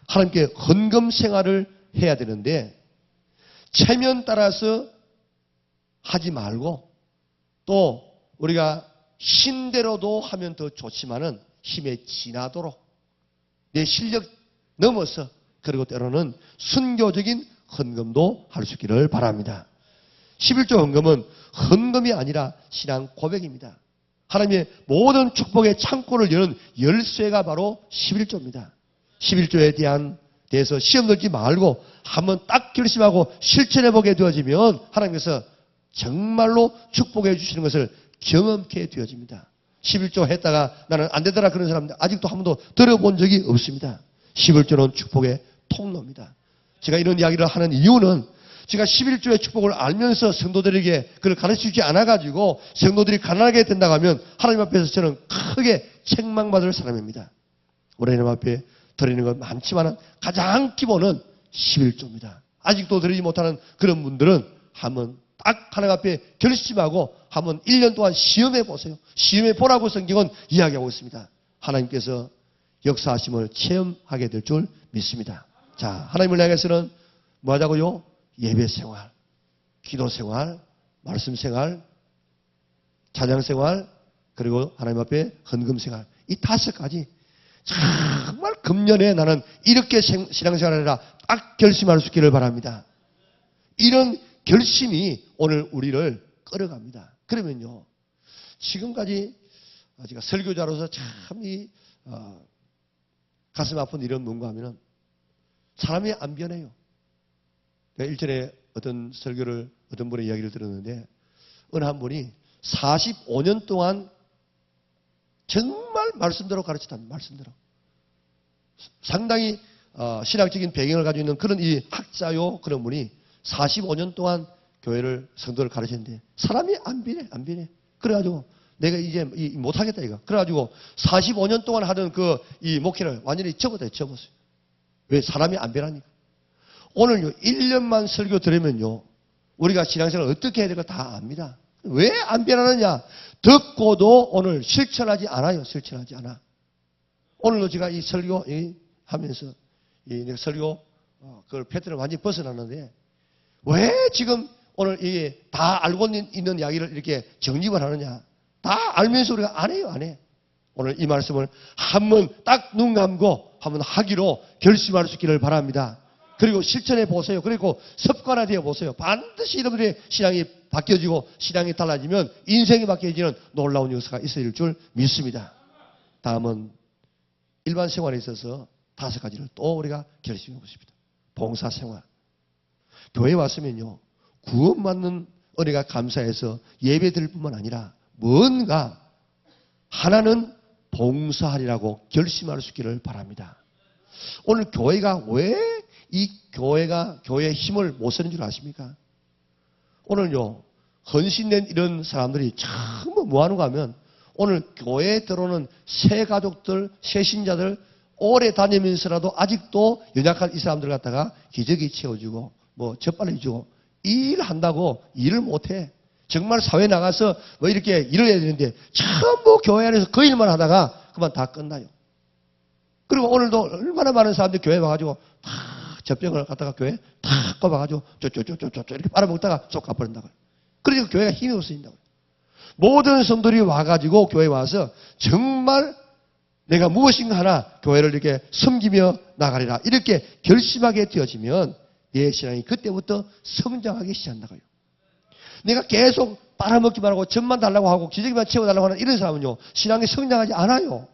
하나님께 헌금 생활을 해야 되는데, 체면 따라서 하지 말고, 또 우리가 힘대로도 하면 더 좋지만은 힘에 지나도록 내 실력 넘어서, 그리고 때로는 순교적인 헌금도 할 수 있기를 바랍니다. 11조 헌금은 헌금이 아니라 신앙 고백입니다. 하나님의 모든 축복의 창고를 여는 열쇠가 바로 11조입니다. 11조에 대해서 시험 들지 말고 한번 딱 결심하고 실천해보게 되어지면 하나님께서 정말로 축복해 주시는 것을 경험케 되어집니다. 11조 했다가 나는 안 되더라 그런 사람들 아직도 한 번도 들어본 적이 없습니다. 11조는 축복의 통로입니다. 제가 이런 이야기를 하는 이유는, 제가 11조의 축복을 알면서 성도들에게 그걸 가르치지 않아가지고 성도들이 가난하게 된다고 하면 하나님 앞에서 저는 크게 책망받을 사람입니다. 우리 하나님 앞에 드리는 건 많지만 가장 기본은 11조입니다. 아직도 드리지 못하는 그런 분들은 한번 딱 하나님 앞에 결심하고 한번 1년 동안 시험해 보세요. 시험해 보라고 성경은 이야기하고 있습니다. 하나님께서 역사하심을 체험하게 될 줄 믿습니다. 자, 하나님을 향해서는 뭐 하자고요? 예배 생활, 기도 생활, 말씀 생활, 찬양 생활, 그리고 하나님 앞에 헌금 생활. 이 5가지. 정말 금년에 나는 이렇게 신앙생활을 해라 딱 결심할 수 있기를 바랍니다. 이런 결심이 오늘 우리를 끌어갑니다. 그러면요, 지금까지 제가 설교자로서 참 가슴 아픈 일은 뭔가 하면은 사람이 안 변해요. 내가 일전에 어떤 설교를 어떤 분의 이야기를 들었는데 어느 한 분이 45년 동안 정말 말씀대로 가르쳤답니다. 말씀대로. 상당히 신학적인 배경을 가지고 있는 그런 이 학자요 그런 분이 45년 동안 교회를 성도를 가르쳤는데 사람이 안 변해. 그래가지고 내가 이제 못하겠다 이거. 그래가지고 45년 동안 하던 그 이 목회를 완전히 접었어요. 왜? 사람이 안 변하니까. 오늘요 1년만 설교 들으면요 우리가 신앙생활을 어떻게 해야 될까 다 압니다. 왜 안 변하느냐? 듣고도 오늘 실천하지 않아요. 실천하지 않아. 오늘도 제가 이 설교 하면서 내가 설교 그걸 패턴을 완전히 벗어났는데 왜 지금 오늘 이게 다 알고 있는 이야기를 이렇게 정립을 하느냐? 다 알면서 우리가 안 해요, 안 해. 오늘 이 말씀을 한번 딱 눈 감고 한번 하기로 결심할 수 있기를 바랍니다. 그리고 실천해 보세요. 그리고 습관화되어 보세요. 반드시 여러분들의 신앙이 바뀌어지고 신앙이 달라지면 인생이 바뀌어지는 놀라운 역사가 있을 줄 믿습니다. 다음은 일반 생활에 있어서 5가지를 또 우리가 결심해 보십니다. 봉사생활. 교회에 왔으면요. 구원받는 은혜가 감사해서 예배 드릴 뿐만 아니라 뭔가 하나는 봉사하리라고 결심할 수 있기를 바랍니다. 오늘 교회가 왜 이 교회의 힘을 못 쓰는 줄 아십니까? 오늘요, 헌신된 이런 사람들이 참 뭐 하는가 하면 오늘 교회에 들어오는 새 가족들, 새 신자들 오래 다니면서라도 아직도 연약한 이 사람들 갖다가 기저귀 채워주고 뭐 젖바르주고 일한다고 일을 못해. 정말 사회에 나가서 뭐 이렇게 일을 해야 되는데 전부 교회 안에서 그 일만 하다가 그만 다 끝나요. 그리고 오늘도 얼마나 많은 사람들이 교회에 와가지고 다 젖병을 갖다가 교회에 탁 꼽아가지고 쪼쪼쪼쪼쪼 이렇게 빨아먹다가 쏙 가버린다고요. 그러니까 교회가 힘이 없어진다고요. 모든 성도들이 와가지고 교회에 와서 정말 내가 무엇인가 하나 교회를 이렇게 섬기며 나가리라 이렇게 결심하게 되어지면 내 신앙이 그때부터 성장하기 시작한다고요. 내가 계속 빨아먹기만 하고 젖만 달라고 하고 기저귀만 채워달라고 하는 이런 사람은요 신앙이 성장하지 않아요.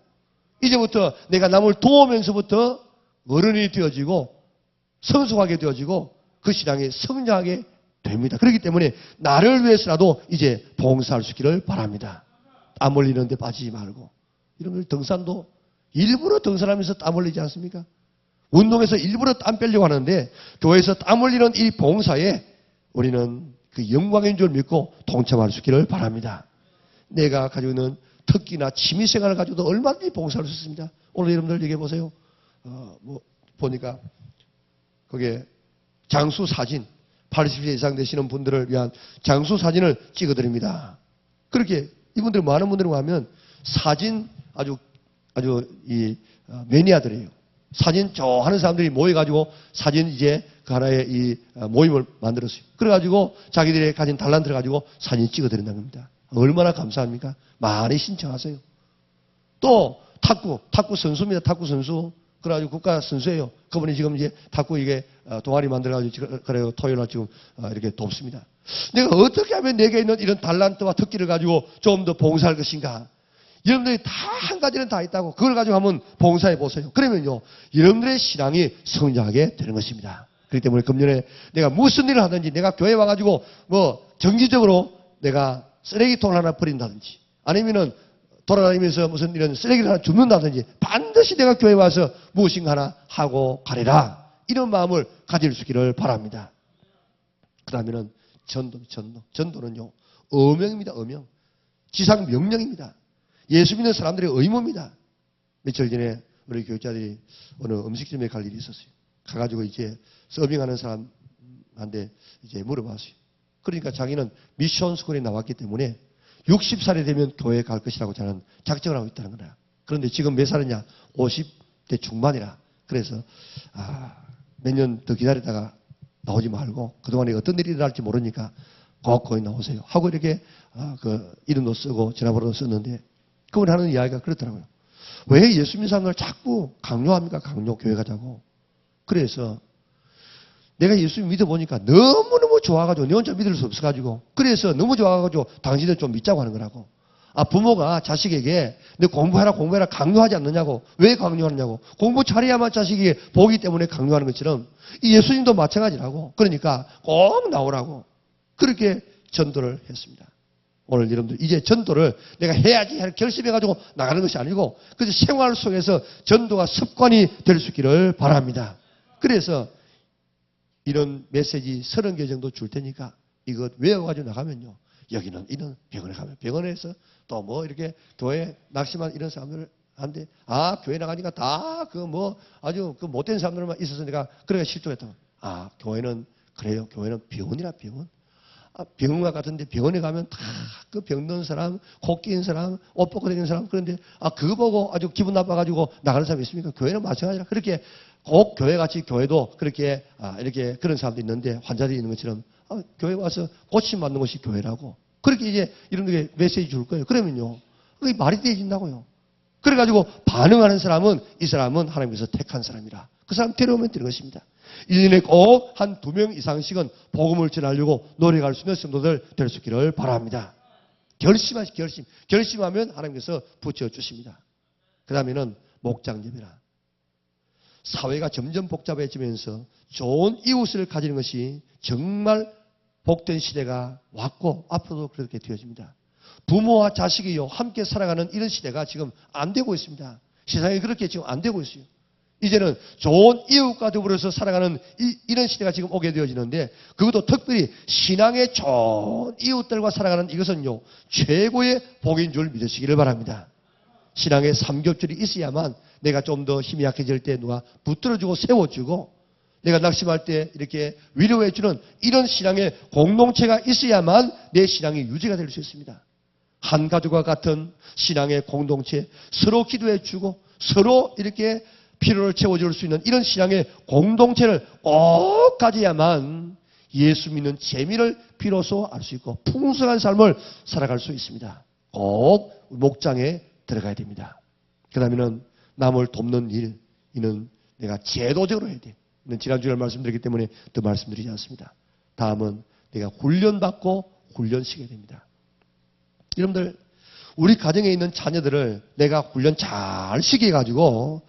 이제부터 내가 남을 도우면서부터 어른이 되어지고 성숙하게 되어지고 그 신앙이 성장하게 됩니다. 그렇기 때문에 나를 위해서라도 이제 봉사할 수 있기를 바랍니다. 땀 흘리는 데 빠지지 말고. 여러분 등산도 일부러 등산하면서 땀 흘리지 않습니까? 운동에서 일부러 땀 빼려고 하는데 교회에서 땀 흘리는 이 봉사에 우리는 그 영광인 줄 믿고 동참할 수 있기를 바랍니다. 내가 가지고 있는 특기나 취미생활을 가지고도 얼마든지 봉사할 수 있습니다. 오늘 여러분들 얘기해 보세요. 보니까 거기에 장수 사진 80세 이상 되시는 분들을 위한 장수 사진을 찍어드립니다. 그렇게 이분들 많은 분들이 가면 사진 아주 이 매니아들이에요. 사진 좋아하는 사람들이 모여가지고 사진 이제 그 하나의 이 모임을 만들었어요. 그래가지고 자기들이 가진 달란트를 가지고 사진 찍어드린다는 겁니다. 얼마나 감사합니까? 많이 신청하세요. 또 탁구 선수입니다. 탁구 선수. 그래가지고 국가 선수예요. 그분이 지금 이제 탁구 이게 동아리 만들어가지고 그래요. 토요일날 지금 이렇게 돕습니다. 내가 어떻게 하면 내게 있는 이런 달란트와 특기를 가지고 좀 더 봉사할 것인가? 여러분들이 다 한 가지는 다 있다고 그걸 가지고 한번 봉사해 보세요. 그러면요 여러분들의 신앙이 성장하게 되는 것입니다. 그렇기 때문에 금년에 내가 무슨 일을 하든지 내가 교회에 와가지고 뭐 정기적으로 내가 쓰레기통을 하나 버린다든지 아니면은 돌아다니면서 무슨 이런 쓰레기를 하나 줍는다든지 반드시 내가 교회에 와서 무엇인가 하나 하고 가리라. 이런 마음을 가질 수 있기를 바랍니다. 그 다음에는 전도는요 어명입니다. 어명. 지상 명령입니다. 예수 믿는 사람들의 의무입니다. 며칠 전에 우리 교육자들이 어느 음식점에 갈 일이 있었어요. 가가지고 이제 서빙하는 사람한테 이제 물어봤어요. 그러니까 자기는 미션 스쿨에 나왔기 때문에 60살이 되면 교회에 갈 것이라고 저는 작정을 하고 있다는 거야. 그런데 지금 몇 살이냐? 50대 중반이라. 그래서 몇 년 더 기다리다가 나오지 말고 그동안에 어떤 일이 일어날지 모르니까 꼭 거기 나오세요. 하고 이렇게 이름도 쓰고 전화번호도 썼는데 그분 하는 이야기가 그렇더라고요. 왜 예수 믿는 사람을 자꾸 강요합니까? 교회 가자고. 그래서 내가 예수 믿어보니까 너무너무 좋아가지고 내 혼자 믿을 수 없어가지고 그래서 너무 좋아가지고 당신을 좀 믿자고 하는 거라고. 부모가 자식에게 너 공부해라 강요하지 않느냐고. 왜 강요하느냐고. 공부 잘해야만 자식이 보기 때문에 강요하는 것처럼 이 예수님도 마찬가지라고. 그러니까 꼭 나오라고. 그렇게 전도를 했습니다. 오늘 여러분들 이제 전도를 내가 해야지 결심해가지고 나가는 것이 아니고 그저 생활 속에서 전도가 습관이 될 수 있기를 바랍니다. 그래서 이런 메시지 30개 정도 줄 테니까 이것 외워가지고 나가면요. 여기는 이런 병원에 가면 병원에서 또 뭐 이렇게 교회 낙심한 이런 사람들 한데 교회 나가니까 다 그 뭐 아주 그 못된 사람들만 있어서 내가 그래가 실족했다. 교회는 그래요. 교회는 병원이라 병원. 병원과 같은데 병원에 가면 다 그 병든 사람, 코 끼인 사람, 옷 벗고 다니는 사람 그런데 그거 보고 아주 기분 나빠가지고 나가는 사람이 있습니까? 교회는 마찬가지라. 그렇게 꼭 교회같이 교회도 그렇게 이렇게 그런 사람도 있는데 환자들이 있는 것처럼 교회 와서 고침 받는 것이 교회라고. 그렇게 이제 이런 게 메시지 줄 거예요. 그러면요. 그게 말이 되어진다고요. 그래가지고 반응하는 사람은 이 사람은 하나님께서 택한 사람이라. 그 사람 데려오면 되는 것입니다. 1년에 꼭 한 2명 이상씩은 복음을 전하려고 노력할 수 있는 성도들 될 수 있기를 바랍니다. 결심하면 하나님께서 붙여주십니다. 그 다음에는 목장 예배라. 사회가 점점 복잡해지면서 좋은 이웃을 가지는 것이 정말 복된 시대가 왔고 앞으로도 그렇게 되어집니다. 부모와 자식이요 함께 살아가는 이런 시대가 지금 안 되고 있습니다. 세상에 그렇게 지금 안 되고 있어요. 이제는 좋은 이웃과 더불어서 살아가는 이런 시대가 지금 오게 되어지는데 그것도 특별히 신앙의 좋은 이웃들과 살아가는 이것은요 최고의 복인 줄 믿으시기를 바랍니다. 신앙의 삼겹줄이 있어야만 내가 좀 더 힘이 약해질 때 누가 붙들어주고 세워주고 내가 낙심할 때 이렇게 위로해주는 이런 신앙의 공동체가 있어야만 내 신앙이 유지가 될 수 있습니다. 한 가족과 같은 신앙의 공동체, 서로 기도해주고 서로 이렇게 필요를 채워줄 수 있는 이런 신앙의 공동체를 꼭 가져야만 예수 믿는 재미를 비로소 알 수 있고 풍성한 삶을 살아갈 수 있습니다. 꼭 목장에 들어가야 됩니다. 그 다음에는 남을 돕는 일, 이는 내가 제도적으로 해야 돼. 지난주에 말씀드렸기 때문에 더 말씀드리지 않습니다. 다음은 내가 훈련받고 훈련시켜야 됩니다. 여러분들 우리 가정에 있는 자녀들을 내가 훈련 잘 시켜가지고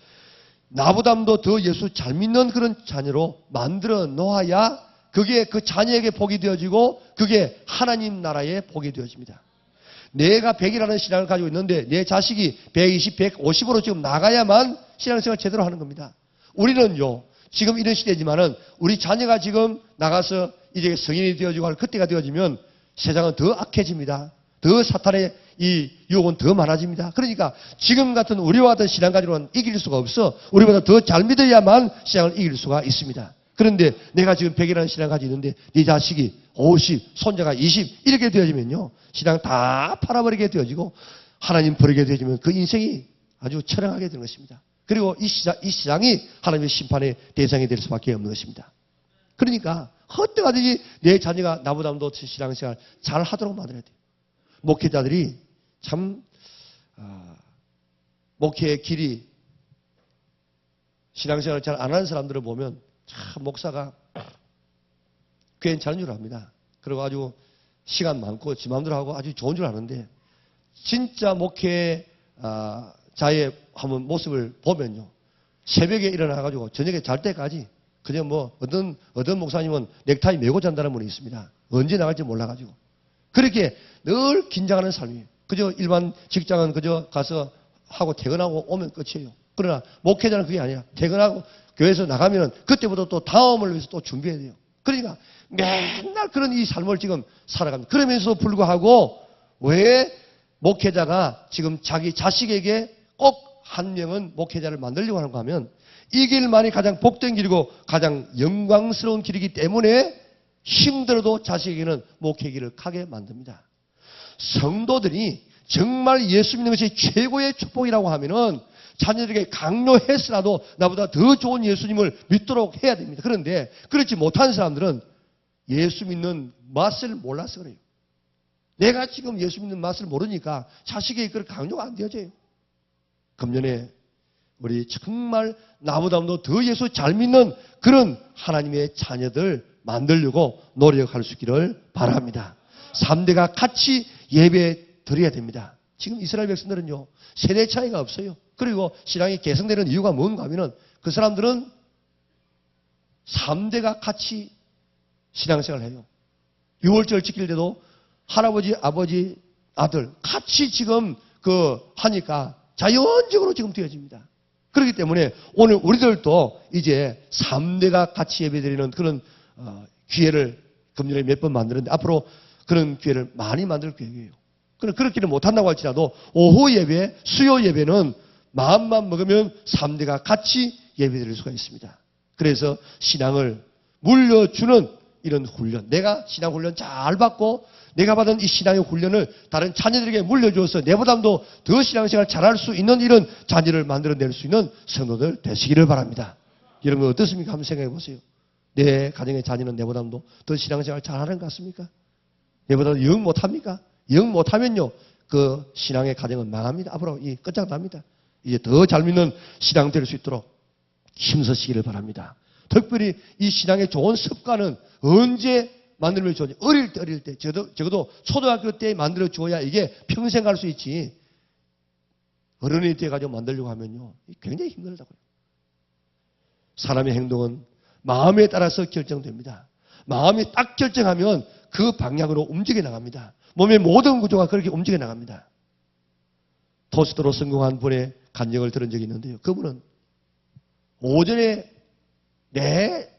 나보다도 더 예수 잘 믿는 그런 자녀로 만들어 놓아야 그게 그 자녀에게 복이 되어지고 그게 하나님 나라의 복이 되어집니다. 내가 100이라는 신앙을 가지고 있는데 내 자식이 120, 150으로 지금 나가야만 신앙생활 제대로 하는 겁니다. 우리는요 지금 이런 시대지만은 우리 자녀가 지금 나가서 이제 성인이 되어지고 할 그때가 되어지면 세상은 더 악해집니다. 더 사탄의 이 유혹은 더 많아집니다. 그러니까 지금 같은 우리와 같은 신앙 가지고는 이길 수가 없어. 우리보다 더 잘 믿어야만 신앙을 이길 수가 있습니다. 그런데 내가 지금 100이라는 신앙을 가지고 있는데 네 자식이 50, 손자가 20 이렇게 되어지면요. 신앙 다 팔아버리게 되어지고 하나님 버리게 되어지면 그 인생이 아주 처량하게 되는 것입니다. 그리고 이 시장이 하나님의 심판의 대상이 될 수밖에 없는 것입니다. 그러니까 헛되가든지 내 자녀가 나보다도 신앙생활 잘 하도록 만들어야 돼요. 목회자들이 참 목회의 길이 신앙생활을 잘 안 하는 사람들을 보면 참 목사가 괜찮은 줄 압니다. 그리고 아주 시간 많고 지 마음대로 하고 아주 좋은 줄 아는데 진짜 목회자의 한번 모습을 보면요. 새벽에 일어나가지고 저녁에 잘 때까지 그냥 뭐 어떤 목사님은 넥타이 메고 잔다는 분이 있습니다. 언제 나갈지 몰라가지고. 그렇게 늘 긴장하는 삶이에요. 그저 일반 직장은 그저 가서 하고 퇴근하고 오면 끝이에요. 그러나 목회자는 그게 아니라 퇴근하고 교회에서 나가면 그때부터 또 다음을 위해서 또 준비해야 돼요. 그러니까 맨날 그런 이 삶을 지금 살아갑니다. 그러면서도 불구하고 왜 목회자가 지금 자기 자식에게 꼭 한 명은 목회자를 만들려고 하는가 하면 이 길만이 가장 복된 길이고 가장 영광스러운 길이기 때문에 힘들어도 자식에게는 목회 길을 가게 만듭니다. 성도들이 정말 예수 믿는 것이 최고의 축복이라고 하면은 자녀들에게 강요했으라도 나보다 더 좋은 예수님을 믿도록 해야 됩니다. 그런데 그렇지 못한 사람들은 예수 믿는 맛을 몰라서 그래요. 내가 지금 예수 믿는 맛을 모르니까 자식에게 그걸 강요가 안 되어져요. 금년에 우리 정말 나보다도 더 예수 잘 믿는 그런 하나님의 자녀들 만들려고 노력할 수 있기를 바랍니다. 3대가 같이 예배 드려야 됩니다. 지금 이스라엘 백성들은요, 세대 차이가 없어요. 그리고 신앙이 개성되는 이유가 뭔가 하면은 그 사람들은 3대가 같이 신앙생활을 해요. 6월절 지킬 때도 할아버지, 아버지, 아들 같이 지금 하니까 자연적으로 지금 되어집니다. 그렇기 때문에 오늘 우리들도 이제 3대가 같이 예배드리는 그런 기회를 금년에 몇 번 만들었는데 앞으로 그런 기회를 많이 만들 계획이에요. 그렇게는 못한다고 할지라도 오후 예배, 수요 예배는 마음만 먹으면 3대가 같이 예배드릴 수가 있습니다. 그래서 신앙을 물려주는 이런 훈련, 내가 신앙 훈련 잘 받고 내가 받은 이 신앙의 훈련을 다른 자녀들에게 물려주어서 내보다도 더 신앙생활 잘할 수 있는 이런 자녀를 만들어낼 수 있는 성도들 되시기를 바랍니다. 이런 거 어떻습니까? 한번 생각해 보세요. 내 가정의 자녀는 내보다도 더 신앙생활 잘하는 것 같습니까? 내보다도 영 못합니까? 영 못하면요, 그 신앙의 가정은 망합니다. 앞으로 끝장납니다. 이제 더 잘 믿는 신앙 될 수 있도록 힘쓰시기를 바랍니다. 특별히 이 신앙의 좋은 습관은 언제 만들면 좋은지 어릴 때 적어도 초등학교 때 만들어 주어야 이게 평생 갈 수 있지. 어른이 돼가지고 만들려고 하면요 굉장히 힘들다고요. 사람의 행동은 마음에 따라서 결정됩니다. 마음이 딱 결정하면 그 방향으로 움직여 나갑니다. 몸의 모든 구조가 그렇게 움직여 나갑니다. 토스트로 성공한 분의 간증을 들은 적이 있는데요. 그분은 오전에 내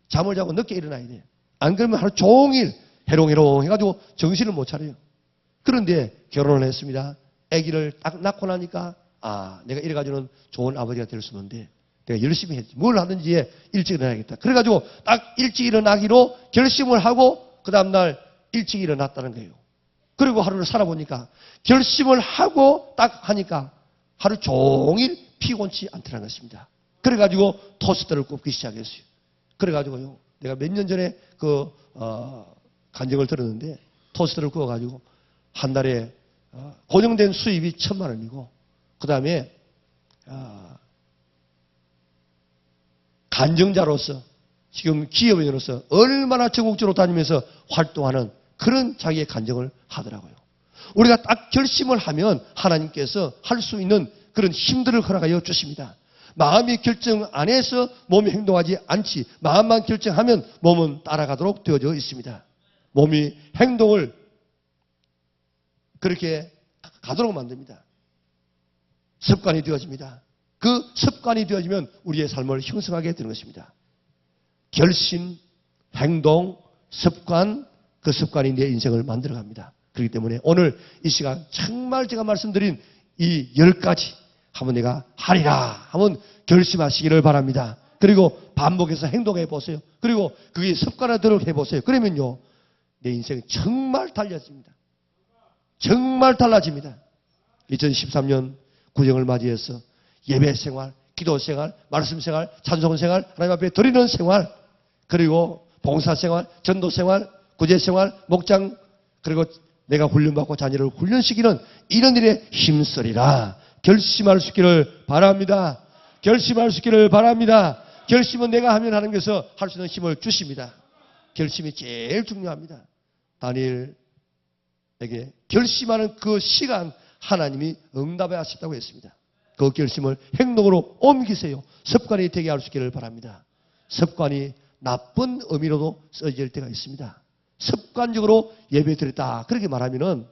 잠을 자고 늦게 일어나야 돼요. 안 그러면 하루 종일 해롱해롱 해가지고 정신을 못 차려요. 그런데 결혼을 했습니다. 아기를 딱 낳고 나니까 내가 이래가지고는 좋은 아버지가 될 수 있는데 내가 열심히 했지. 뭘 하든지 일찍 일어나야겠다. 그래가지고 딱 일찍 일어나기로 결심을 하고 그 다음날 일찍 일어났다는 거예요. 그리고 하루를 살아보니까 결심을 하고 딱 하니까 하루 종일 피곤치 않더라는 것입니다. 그래가지고 토스트를 굽기 시작했어요. 그래가지고요, 내가 몇 년 전에 간증을 들었는데 토스트를 구워가지고 한 달에 고정된 수입이 1,000만 원이고 그 다음에 간증자로서 지금 기업인으로서 얼마나 전국적으로 다니면서 활동하는 그런 자기의 간증을 하더라고요. 우리가 딱 결심을 하면 하나님께서 할 수 있는 그런 힘들을 허락하여 주십니다. 마음이 결정 안 해서 몸이 행동하지 않지 마음만 결정하면 몸은 따라가도록 되어져 있습니다. 몸이 행동을 그렇게 가도록 만듭니다. 습관이 되어집니다. 그 습관이 되어지면 우리의 삶을 형성하게 되는 것입니다. 결심, 행동, 습관, 그 습관이 내 인생을 만들어갑니다. 그렇기 때문에 오늘 이 시간 정말 제가 말씀드린 이 10가지 한번 내가 하리라 한번 결심하시기를 바랍니다. 그리고 반복해서 행동해 보세요. 그리고 그게 습관화되도록 해보세요. 그러면요 내 인생이 정말 달라집니다. 정말 달라집니다. 2013년 구정을 맞이해서 예배 생활, 기도 생활, 말씀 생활, 찬송 생활, 하나님 앞에 드리는 생활, 그리고 봉사 생활, 전도 생활, 구제 생활, 목장, 그리고 내가 훈련받고 자녀를 훈련시키는 이런 일에 힘쓰리라. 결심할 수 있기를 바랍니다. 결심할 수 있기를 바랍니다. 결심은 내가 하면 하나님께서 할 수 있는 힘을 주십니다. 결심이 제일 중요합니다. 다니엘에게 결심하는 그 시간 하나님이 응답해 하셨다고 했습니다. 그 결심을 행동으로 옮기세요. 습관이 되게 할 수 있기를 바랍니다. 습관이 나쁜 의미로도 써질 때가 있습니다. 습관적으로 예배 드렸다. 그렇게 말하면은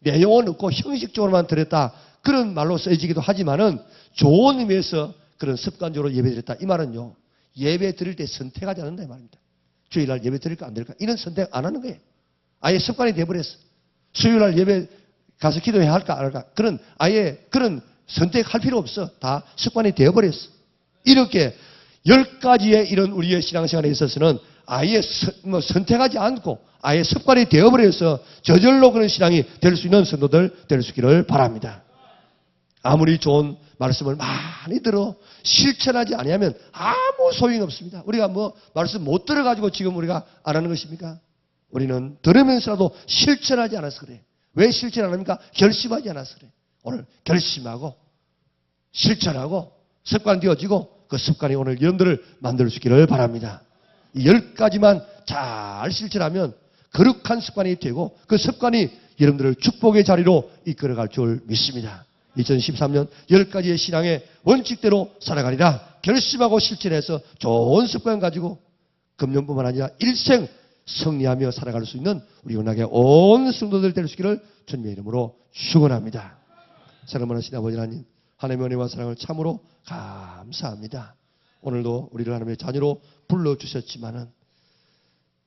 내용은 없고 형식적으로만 드렸다. 그런 말로 써지기도 하지만은 좋은 의미에서 그런 습관적으로 예배 드렸다. 이 말은요. 예배 드릴 때 선택하지 않는다 이 말입니다. 주일날 예배 드릴까 안 드릴까 이런 선택 안 하는 거예요. 아예 습관이 돼버렸어. 수요일날 예배 가서 기도해야 할까 안 할까 그런 아예 그런 선택할 필요 없어. 다 습관이 되어버렸어. 이렇게 10가지의 이런 우리의 신앙생활에 있어서는 아예 선택하지 않고 아예 습관이 되어버려서 저절로 그런 신앙이 될 수 있는 성도들 될 수 있기를 바랍니다. 아무리 좋은 말씀을 많이 들어 실천하지 아니하면 아무 소용이 없습니다. 우리가 말씀 못 들어가지고 지금 우리가 안 하는 것입니까? 우리는 들으면서라도 실천하지 않아서 그래. 왜 실천 안 합니까? 결심하지 않아서 그래. 오늘 결심하고 실천하고 습관 되어지고 그 습관이 오늘 여러분들을 만들 수 있기를 바랍니다. 이 10가지만 잘 실천하면 거룩한 습관이 되고 그 습관이 여러분들을 축복의 자리로 이끌어갈 줄 믿습니다. 2013년 10가지의 신앙의 원칙대로 살아가리라 결심하고 실천해서 좋은 습관 가지고 금년뿐만 아니라 일생 승리하며 살아갈 수 있는 우리 연합의 온 성도들 될 수 있기를 주님의 이름으로 축원합니다. 사랑하는 하나님 아버지 하나님, 하나님의 은혜와 사랑을 참으로 감사합니다. 오늘도 우리를 하나님의 자녀로 불러주셨지만은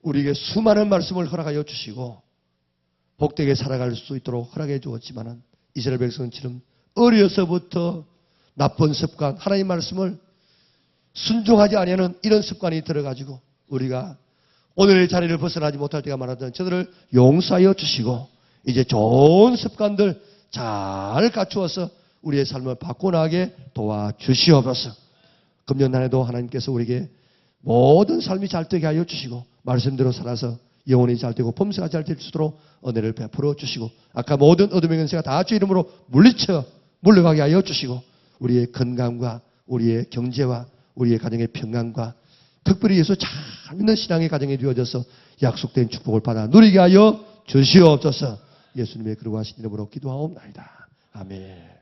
우리에게 수많은 말씀을 허락하여 주시고 복되게 살아갈 수 있도록 허락해 주었지만은 이스라엘 백성처럼 어려서부터 나쁜 습관, 하나님 말씀을 순종하지 아니하는 이런 습관이 들어가지고 우리가 오늘의 자리를 벗어나지 못할 때가 많았던 저들을 용서하여 주시고 이제 좋은 습관들 잘 갖추어서 우리의 삶을 바꿔나가게 도와주시옵소서. 금년 한 해도 하나님께서 우리에게 모든 삶이 잘 되게 하여 주시고 말씀대로 살아서 영혼이 잘 되고 범사가 잘 될 수 있도록 은혜를 베풀어 주시고 아까 모든 어둠의 권세가 다 주 이름으로 물러가게 하여 주시고 우리의 건강과 우리의 경제와 우리의 가정의 평안과 특별히 예수 잘 믿는 신앙의 가정에 되어져서 약속된 축복을 받아 누리게 하여 주시옵소서. 예수님의 그러하신 이름으로 기도하옵나이다. 아멘.